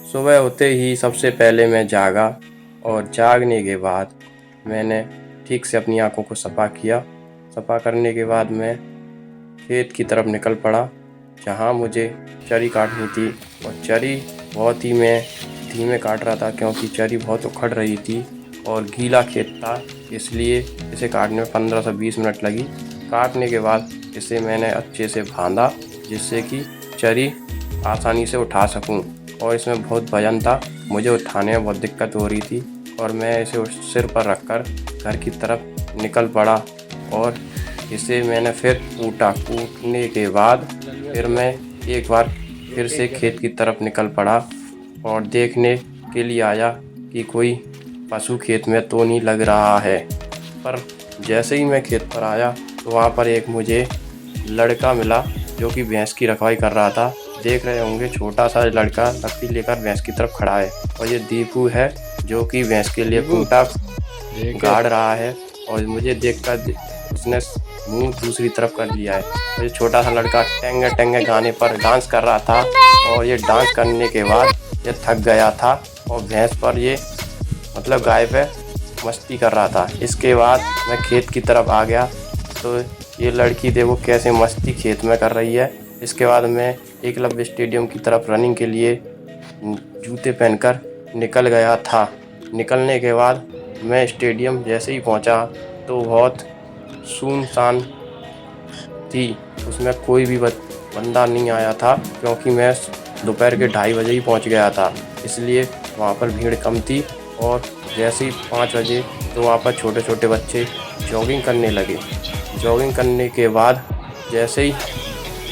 सुबह होते ही सबसे पहले मैं जागा और जागने के बाद मैंने ठीक से अपनी आँखों को सफा किया। सफा करने के बाद मैं खेत की तरफ निकल पड़ा, जहाँ मुझे चरी काटनी थी। और चरी बहुत ही मैं धीमे काट रहा था, क्योंकि चरी बहुत उखड़ रही थी और गीला खेत था, इसलिए इसे काटने में 15 से 20 मिनट लगी। काटने के बाद इसे मैंने अच्छे से बांधा, जिससे कि चरी आसानी से उठा सकूं। और इसमें बहुत वजन था, मुझे उठाने में बहुत दिक्कत हो रही थी और मैं इसे उस सिर पर रखकर घर की तरफ निकल पड़ा। और इसे मैंने फिर कूटा। कूटने के बाद फिर मैं एक बार फिर से खेत की तरफ निकल पड़ा और देखने के लिए आया कि कोई पशु खेत में तो नहीं लग रहा है। पर जैसे ही मैं खेत पर आया तो वहाँ पर एक मुझे लड़का मिला, जो कि भैंस की रखवाली कर रहा था। देख रहे होंगे, छोटा सा लड़का लकड़ी लेकर भैंस की तरफ खड़ा है। और ये दीपू है, जो कि भैंस के लिए खूंटा गाड़ रहा है। और मुझे देखकर उसने मुंह दूसरी तरफ कर लिया है। और ये छोटा सा लड़का टेंगे टेंगे गाने पर डांस कर रहा था। और ये डांस करने के बाद ये थक गया था और भैंस पर ये मतलब गाय पे मस्ती कर रहा था। इसके बाद मैं खेत की तरफ आ गया तो ये लड़की देखो कैसे मस्ती खेत में कर रही है। इसके बाद मैं एकलव्य स्टेडियम की तरफ रनिंग के लिए जूते पहनकर निकल गया था। निकलने के बाद मैं स्टेडियम जैसे ही पहुंचा तो बहुत सुनसान थी। उसमें कोई भी बंदा नहीं आया था, क्योंकि मैं दोपहर के 2:30 बजे ही पहुंच गया था, इसलिए वहाँ पर भीड़ कम थी। और जैसे ही 5 बजे तो वहाँ पर छोटे छोटे बच्चे जॉगिंग करने लगे। जॉगिंग करने के बाद जैसे ही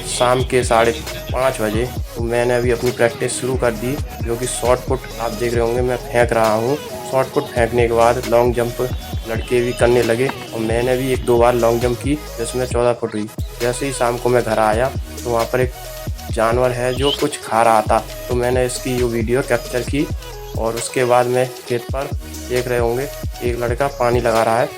शाम के 5:30 बजे तो मैंने अभी अपनी प्रैक्टिस शुरू कर दी, जो कि शॉट पुट आप देख रहे होंगे मैं फेंक रहा हूँ। शॉट पुट फेंकने के बाद लॉन्ग जंप लड़के भी करने लगे और मैंने भी 1-2 बार लॉन्ग जंप की, जिसमें 14 फुट हुई। जैसे ही शाम को मैं घर आया तो वहाँ पर एक जानवर है जो कुछ खा रहा था, तो मैंने इसकी जो वीडियो कैप्चर की। और उसके बाद मैं खेत पर देख रहे होंगे एक लड़का पानी लगा रहा है।